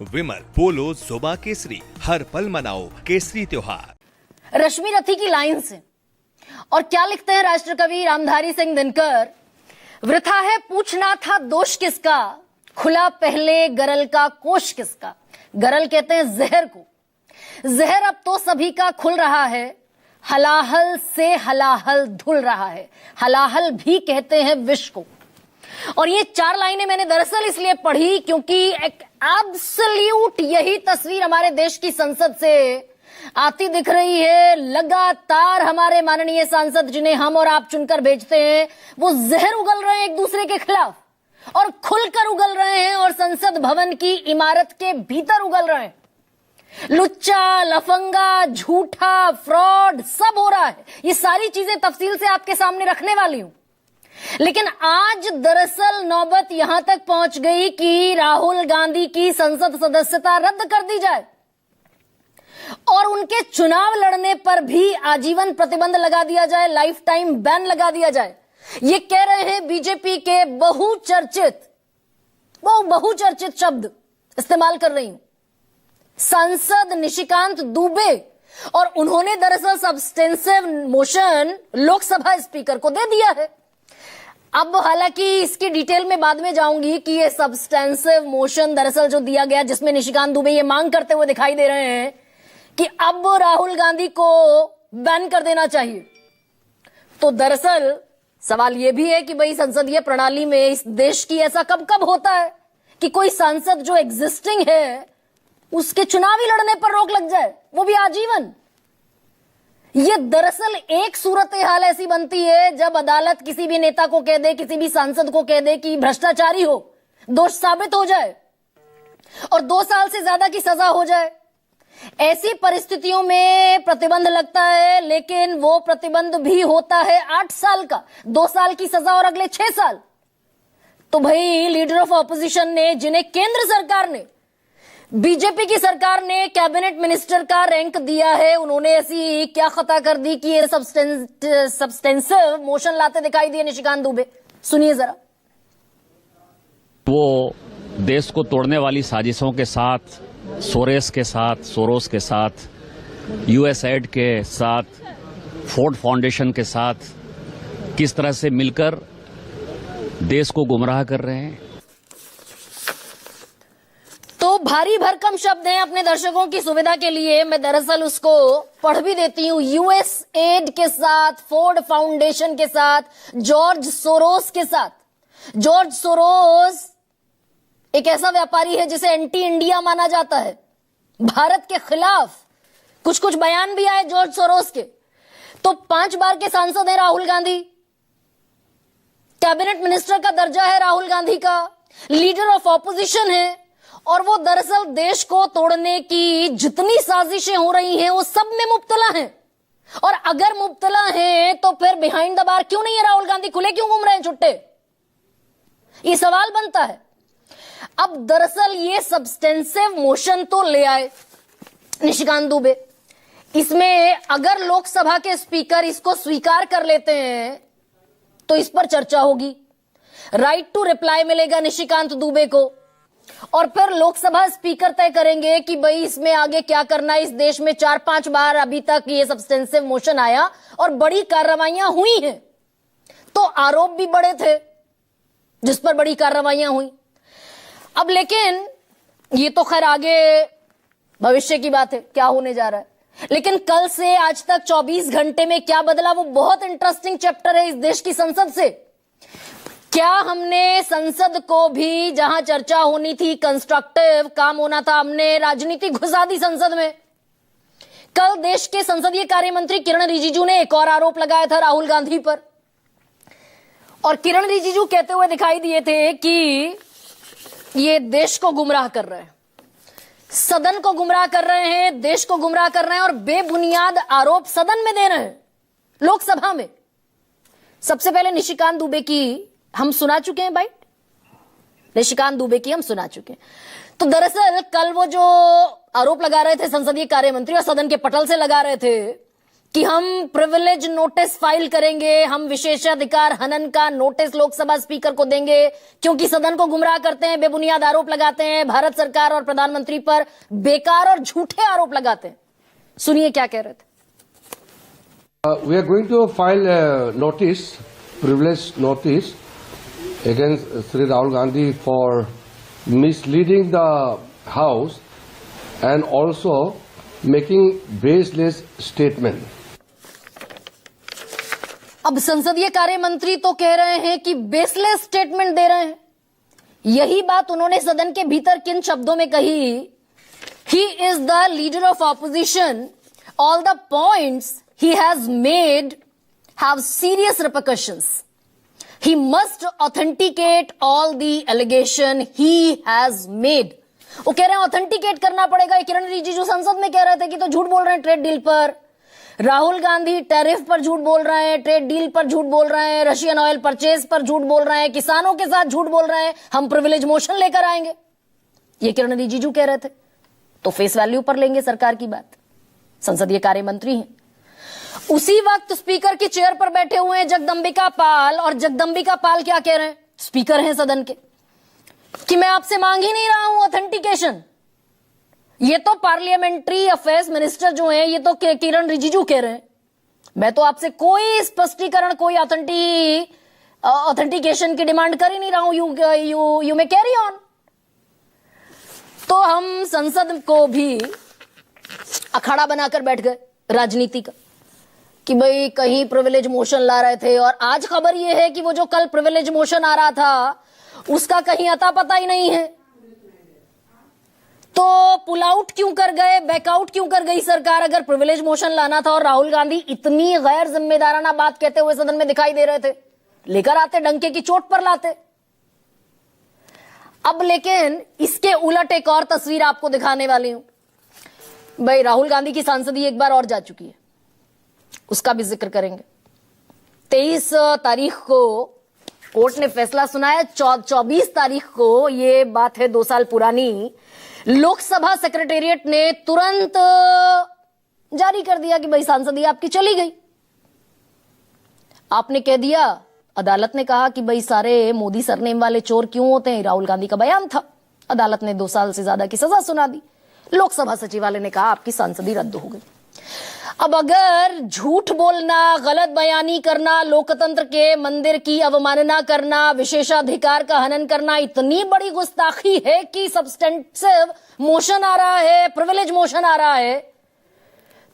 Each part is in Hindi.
विमल पोलो जुबा केसरी, हर पल मनाओ केसरी त्योहार। रश्मि रथी की लाइन से और क्या लिखते हैं राष्ट्रकवि रामधारी सिंह दिनकर। वृथा है पूछना था दोष किसका, खुला पहले गरल का कोश किसका। गरल कहते हैं जहर को। जहर अब तो सभी का खुल रहा है, हलाहल से हलाहल धुल रहा है। हलाहल भी कहते हैं विष को। और ये चार लाइनें मैंने दरअसल इसलिए पढ़ी क्योंकि एक एब्सोल्यूट यही तस्वीर हमारे देश की संसद से आती दिख रही है। लगातार हमारे माननीय सांसद जिन्हें हम और आप चुनकर भेजते हैं, वो जहर उगल रहे हैं एक दूसरे के खिलाफ और खुलकर उगल रहे हैं और संसद भवन की इमारत के भीतर उगल रहे हैं। लुच्चा, लफंगा, झूठा, फ्रॉड सब हो रहा है। ये सारी चीजें तफसील से आपके सामने रखने वाली हूं। लेकिन आज दरअसल नौबत यहां तक पहुंच गई कि राहुल गांधी की संसद सदस्यता रद्द कर दी जाए और उनके चुनाव लड़ने पर भी आजीवन प्रतिबंध लगा दिया जाए, लाइफ टाइम बैन लगा दिया जाए। ये कह रहे हैं बीजेपी के बहुचर्चित शब्द इस्तेमाल कर रही हूं, सांसद निशिकांत दुबे। और उन्होंने दरअसल सब्सटेंसिव मोशन लोकसभा स्पीकर को दे दिया है। अब हालांकि इसकी डिटेल में बाद में जाऊंगी कि ये सब्सटेंसिव मोशन दरअसल जो दिया गया, जिसमें निशिकांत दुबे ये मांग करते हुए दिखाई दे रहे हैं कि अब राहुल गांधी को बैन कर देना चाहिए। तो दरअसल सवाल यह भी है कि भाई संसदीय प्रणाली में इस देश की ऐसा कब कब होता है कि कोई सांसद जो एग्जिस्टिंग है उसके चुनावी लड़ने पर रोक लग जाए, वो भी आजीवन। ये दरअसल एक सूरत हाल ऐसी बनती है जब अदालत किसी भी नेता को कह दे, किसी भी सांसद को कह दे कि भ्रष्टाचारी हो, दोष साबित हो जाए और 2 साल से ज्यादा की सजा हो जाए। ऐसी परिस्थितियों में प्रतिबंध लगता है, लेकिन वो प्रतिबंध भी होता है 8 साल का, 2 साल की सजा और अगले 6 साल। तो भाई लीडर ऑफ ऑपोजिशन ने, जिन्हें केंद्र सरकार ने, बीजेपी की सरकार ने कैबिनेट मिनिस्टर का रैंक दिया है, उन्होंने ऐसी क्या खता कर दी कि ये सब्सटेंसिव मोशन लाते दिखाई दिए निशिकांत दुबे। सुनिए जरा। वो देश को तोड़ने वाली साजिशों के साथ, सोरेस के साथ, यूएसएड के साथ, फोर्ड फाउंडेशन के साथ किस तरह से मिलकर देश को गुमराह कर रहे हैं। तो भारी भरकम शब्द हैं। अपने दर्शकों की सुविधा के लिए मैं दरअसल उसको पढ़ भी देती हूं। यूएसएड के साथ, फोर्ड फाउंडेशन के साथ, जॉर्ज सोरोस के साथ। जॉर्ज सोरोस एक ऐसा व्यापारी है जिसे एंटी इंडिया माना जाता है, भारत के खिलाफ कुछ कुछ बयान भी आए जॉर्ज सोरोस के। तो 5 बार के सांसद है राहुल गांधी, कैबिनेट मिनिस्टर का दर्जा है राहुल गांधी का, लीडर ऑफ ऑपोजिशन है और वो दरअसल देश को तोड़ने की जितनी साजिशें हो रही हैं वो सब में मुब्तला हैं। और अगर मुब्तला हैं तो फिर बिहाइंड द बार क्यों नहीं है राहुल गांधी, खुले क्यों घूम रहे हैं छुट्टे, ये सवाल बनता है। अब दरअसल ये सब्सटेंसिव मोशन तो ले आए निशिकांत दुबे। इसमें अगर लोकसभा के स्पीकर इसको स्वीकार कर लेते हैं तो इस पर चर्चा होगी, राइट टू रिप्लाई मिलेगा निशिकांत दुबे को और फिर लोकसभा स्पीकर तय करेंगे कि भाई इसमें आगे क्या करना है। इस देश में 4-5 बार अभी तक ये सब्सटेंसिव मोशन आया और बड़ी कार्रवाइयां हुई हैं, तो आरोप भी बड़े थे जिस पर बड़ी कार्रवाइयां हुई। अब लेकिन ये तो खैर आगे भविष्य की बात है, क्या होने जा रहा है। लेकिन कल से आज तक 24 घंटे में क्या बदला, वो बहुत इंटरेस्टिंग चैप्टर है इस देश की संसद से। क्या हमने संसद को भी, जहां चर्चा होनी थी, कंस्ट्रक्टिव काम होना था, हमने राजनीति घुसा दी संसद में। कल देश के संसदीय कार्य मंत्री किरण रिजिजू ने एक और आरोप लगाया था राहुल गांधी पर और किरण रिजिजू कहते हुए दिखाई दिए थे कि ये देश को गुमराह कर रहे हैं, सदन को गुमराह कर रहे हैं, देश को गुमराह कर रहे हैं और बेबुनियाद आरोप सदन में दे रहे हैं, लोकसभा में। सबसे पहले निशिकांत दुबे की हम सुना चुके हैं बाइट, निशिकांत दुबे की हम सुना चुके हैं। तो दरअसल कल वो जो आरोप लगा रहे थे संसदीय कार्य मंत्री और सदन के पटल से लगा रहे थे कि हम प्रिविलेज नोटिस फाइल करेंगे, हम विशेषाधिकार हनन का नोटिस लोकसभा स्पीकर को देंगे क्योंकि सदन को गुमराह करते हैं, बेबुनियाद आरोप लगाते हैं, भारत सरकार और प्रधानमंत्री पर बेकार और झूठे आरोप लगाते हैं। सुनिए क्या कह रहे थे। We are going to file a notice, privilege notice, against Sri Rahul Gandhi for misleading the House and also making baseless statement. अब संसदीय कार्य मंत्री तो कह रहे हैं कि बेसलेस स्टेटमेंट दे रहे हैं। यही बात उन्होंने सदन के भीतर किन शब्दों में कही? He is the leader of opposition, all the points he has made have serious repercussions. He must authenticate all the allegation he has made. वो कह रहे हैं ऑथेंटिकेट करना पड़ेगा। किरण रिजिजू संसद में कह रहे थे कि तो झूठ बोल रहे हैं ट्रेड डील पर, राहुल गांधी टैरिफ पर झूठ बोल रहे हैं, ट्रेड डील पर झूठ बोल रहे हैं, रशियन ऑयल परचेज पर झूठ बोल रहे हैं, किसानों के साथ झूठ बोल रहे हैं, हम प्रिविलेज मोशन लेकर आएंगे। ये किरण रिजिजू कह रहे थे। तो फेस वैल्यू पर लेंगे सरकार की बात, संसदीय कार्य मंत्री हैं। उसी वक्त स्पीकर की चेयर पर बैठे हुए हैं जगदंबिका पाल, और जगदंबिका पाल क्या कह रहे हैं, स्पीकर हैं सदन के, कि मैं आपसे मांग ही नहीं रहा हूं ऑथेंटिकेशन। ये तो पार्लियामेंट्री अफेयर्स मिनिस्टर जो हैं, ये तो किरण रिजिजू कह रहे हैं, मैं तो आपसे कोई स्पष्टीकरण, कोई ऑथेंटिकेशन की डिमांड कर ही नहीं रहा हूं। You may carry on. तो हम संसद को भी अखाड़ा बनाकर बैठ गए राजनीति का कि भाई कहीं प्रिविलेज मोशन ला रहे थे, और आज खबर यह है कि वो जो कल प्रिविलेज मोशन आ रहा था उसका कहीं अता पता ही नहीं है। तो पुल आउट क्यों कर गए, बैकआउट क्यों कर गई सरकार? अगर प्रिविलेज मोशन लाना था और राहुल गांधी इतनी गैर जिम्मेदाराना बात कहते हुए सदन में दिखाई दे रहे थे, लेकर आते, डंके की चोट पर लाते। अब लेकिन इसके उलट एक और तस्वीर आपको दिखाने वाली हूं। भाई राहुल गांधी की सांसदी एक बार और जा चुकी है, उसका भी जिक्र करेंगे। 23 तारीख को कोर्ट ने फैसला सुनाया। 24 तारीख को, ये बात है 2 साल पुरानी, लोकसभा सेक्रेटेरिएट ने तुरंत जारी कर दिया कि भाई सांसदी आपकी चली गई। आपने कह दिया, अदालत ने कहा कि भाई सारे मोदी सरनेम वाले चोर क्यों होते हैं, राहुल गांधी का बयान था। अदालत ने 2 साल से ज्यादा की सजा सुना दी। लोकसभा सचिवालय ने कहा आपकी सांसदी रद्द हो गई। अब अगर झूठ बोलना, गलत बयानी करना, लोकतंत्र के मंदिर की अवमानना करना, विशेषाधिकार का हनन करना इतनी बड़ी गुस्ताखी है कि सब्सटेंटिव मोशन आ रहा है, प्रिविलेज मोशन आ रहा है,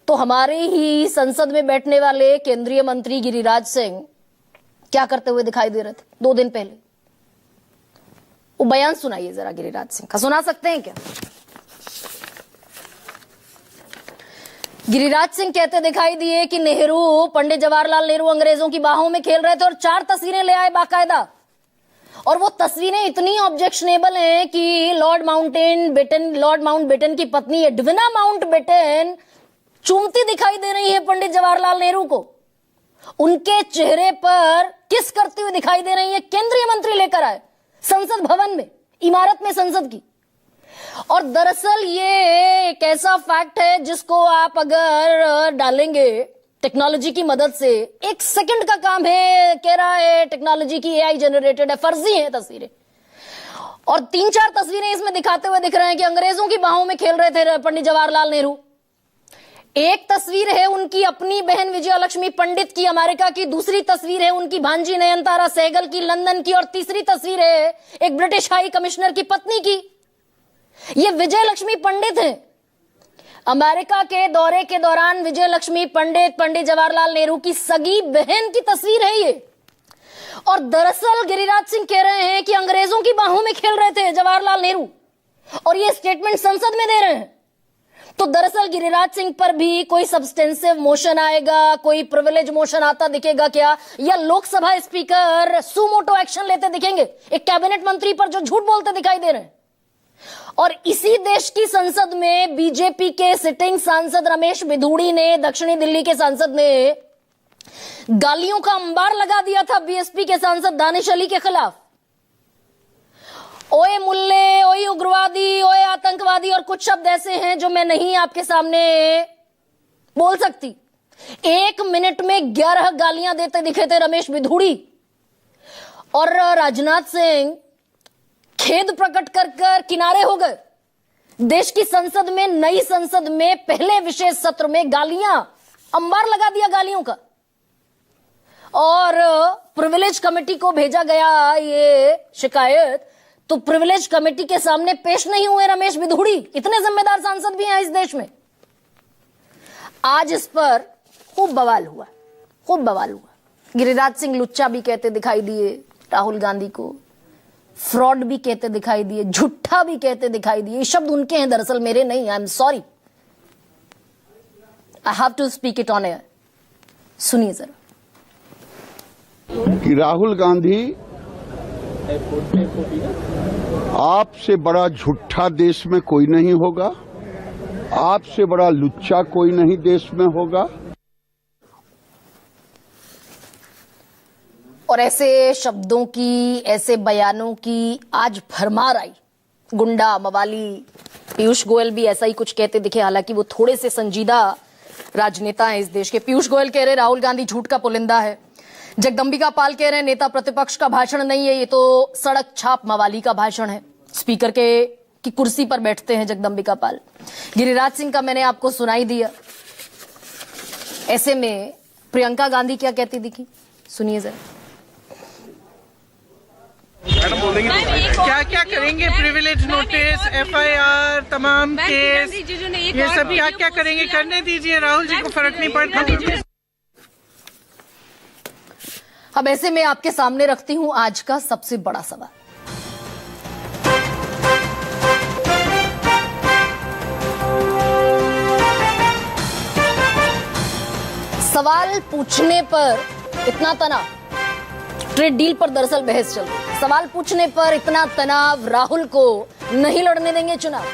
तो हमारे ही संसद में बैठने वाले केंद्रीय मंत्री गिरिराज सिंह क्या करते हुए दिखाई दे रहे थे 2 दिन पहले? वो बयान सुनाइए जरा गिरिराज सिंह का, सुना सकते हैं क्या? गिरिराज सिंह कहते दिखाई दिए कि नेहरू, पंडित जवाहरलाल नेहरू अंग्रेजों की बाहों में खेल रहे थे और 4 तस्वीरें ले आए बाकायदा। और वो तस्वीरें इतनी ऑब्जेक्शनेबल हैं कि लॉर्ड माउंटबेटन की पत्नी एडविना माउंटबेटन चूमती दिखाई दे रही है पंडित जवाहरलाल नेहरू को, उनके चेहरे पर किस करती हुई दिखाई दे रही है। केंद्रीय मंत्री लेकर आए संसद भवन में, इमारत में संसद की। और दरअसल ये एक ऐसा फैक्ट है जिसको आप अगर डालेंगे टेक्नोलॉजी की मदद से, 1 सेकंड का काम है, कह रहा है टेक्नोलॉजी की, AI जनरेटेड है, फर्जी है तस्वीरें। और 3-4 तस्वीरें इसमें दिखाते हुए दिख रहे हैं कि अंग्रेजों की बाहों में खेल रहे थे पंडित जवाहरलाल नेहरू। एक तस्वीर है उनकी अपनी बहन विजयलक्ष्मी पंडित की, अमेरिका की। दूसरी तस्वीर है उनकी भांजी नयनतारा सहगल की, लंदन की। और तीसरी तस्वीर है एक ब्रिटिश हाई कमिश्नर की पत्नी की। ये विजयलक्ष्मी पंडित हैं। अमेरिका के दौरे के दौरान विजयलक्ष्मी पंडित जवाहरलाल नेहरू की सगी बहन की तस्वीर है ये। और दरअसल गिरिराज सिंह कह रहे हैं कि अंग्रेजों की बाहों में खेल रहे थे जवाहरलाल नेहरू, और ये स्टेटमेंट संसद में दे रहे हैं। तो दरअसल गिरिराज सिंह पर भी कोई सब्सटेंसिव मोशन आएगा, कोई प्रिविलेज मोशन आता दिखेगा क्या, या लोकसभा स्पीकर सुमोटो एक्शन लेते दिखेंगे एक कैबिनेट मंत्री पर जो झूठ बोलते दिखाई दे रहे हैं? और इसी देश की संसद में बीजेपी के सिटिंग सांसद रमेश बिधूड़ी ने, दक्षिणी दिल्ली के सांसद ने, गालियों का अंबार लगा दिया था बीएसपी के सांसद दानिश अली के खिलाफ। ओए मुल्ले, ओए उग्रवादी, ओए आतंकवादी, और कुछ शब्द ऐसे हैं जो मैं नहीं आपके सामने बोल सकती। 1 मिनट में 11 गालियां देते दिखे थे रमेश बिधूड़ी। और राजनाथ सिंह खेद प्रकट कर किनारे हो गए। देश की संसद में, नई संसद में पहले विशेष सत्र में गालियां, अंबार लगा दिया गालियों का। और प्रिविलेज कमेटी को भेजा गया ये शिकायत, तो प्रिविलेज कमेटी के सामने पेश नहीं हुए रमेश बिधूड़ी। इतने जिम्मेदार सांसद भी हैं इस देश में। आज इस पर खूब बवाल हुआ, खूब बवाल हुआ। गिरिराज सिंह लुच्चा भी कहते दिखाई दिए राहुल गांधी को, फ्रॉड भी कहते दिखाई दिए, झूठा भी कहते दिखाई दिए। ये शब्द उनके हैं, दरअसल मेरे नहीं। I am sorry, I have to speak it on air. सुनिए जरा। कि राहुल गांधी, आपसे बड़ा झूठा देश में कोई नहीं होगा, आपसे बड़ा लुच्चा कोई नहीं देश में होगा। और ऐसे शब्दों की, ऐसे बयानों की आज भरमार आई। गुंडा, मवाली, पीयूष गोयल भी ऐसा ही कुछ कहते दिखे, हालांकि वो थोड़े से संजीदा राजनेता हैं इस देश के। पीयूष गोयल कह रहे राहुल गांधी झूठ का पुलिंदा है। जगदंबिका पाल कह रहे हैं नेता प्रतिपक्ष का भाषण नहीं है, ये तो सड़क छाप मवाली का भाषण है। स्पीकर की कुर्सी पर बैठते हैं जगदंबिका पाल। गिरिराज सिंह का मैंने आपको सुनाई दिया। ऐसे में प्रियंका गांधी क्या कहती दिखी, सुनिए जरा। क्या क्या करेंगे? प्रिविलेज नोटिस, एफआईआर, तमाम केस, ये सब क्या क्या करेंगे? करने दीजिए, राहुल जी को फर्क नहीं पड़ता। अब ऐसे में आपके सामने रखती हूं आज का सबसे बड़ा सवाल। सवाल पूछने पर इतना तनाव, ट्रेड डील पर दरअसल बहस चल रही। सवाल पूछने पर इतना तनाव, राहुल को नहीं लड़ने देंगे चुनाव।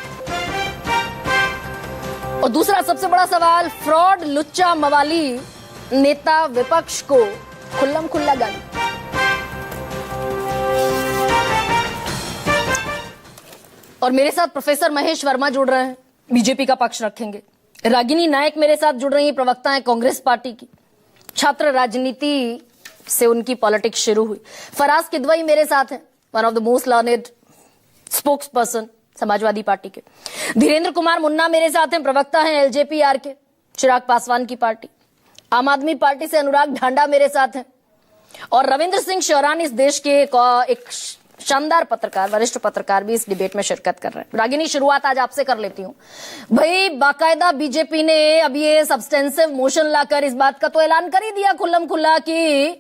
और दूसरा सबसे बड़ा सवाल, फ्रॉड, लुच्चा, मवाली नेता विपक्ष को खुल्लम खुल्ला गाली। और मेरे साथ प्रोफेसर महेश वर्मा जुड़ रहे हैं, बीजेपी का पक्ष रखेंगे। रागिनी नायक मेरे साथ जुड़ रही हैं, प्रवक्ता हैं कांग्रेस पार्टी की। छात्र राजनीति से उनकी पॉलिटिक्स शुरू हुई। फराज किदवई मेरे साथ हैं, one of the most learned spokes person Samajwadi party के। धीरेन्द्र कुमार मुन्ना मेरे साथ हैं, प्रवक्ता हैं एलजेपी-आर के, चिराग पासवान की पार्टी। आम आदमी पार्टी से अनुराग ढांडा मेरे साथ हैं। और रविंद्र सिंह शौरान इस देश के एक शानदार पत्रकार, वरिष्ठ पत्रकार भी इस डिबेट में शिरकत कर रहे हैं। रागिनी, शुरुआत आज आपसे कर लेती हूं। भाई, बाकायदा बीजेपी ने अब ये सब्सटेंसिव मोशन लाकर इस बात का तो ऐलान कर ही दिया खुल्लम खुल्ला कि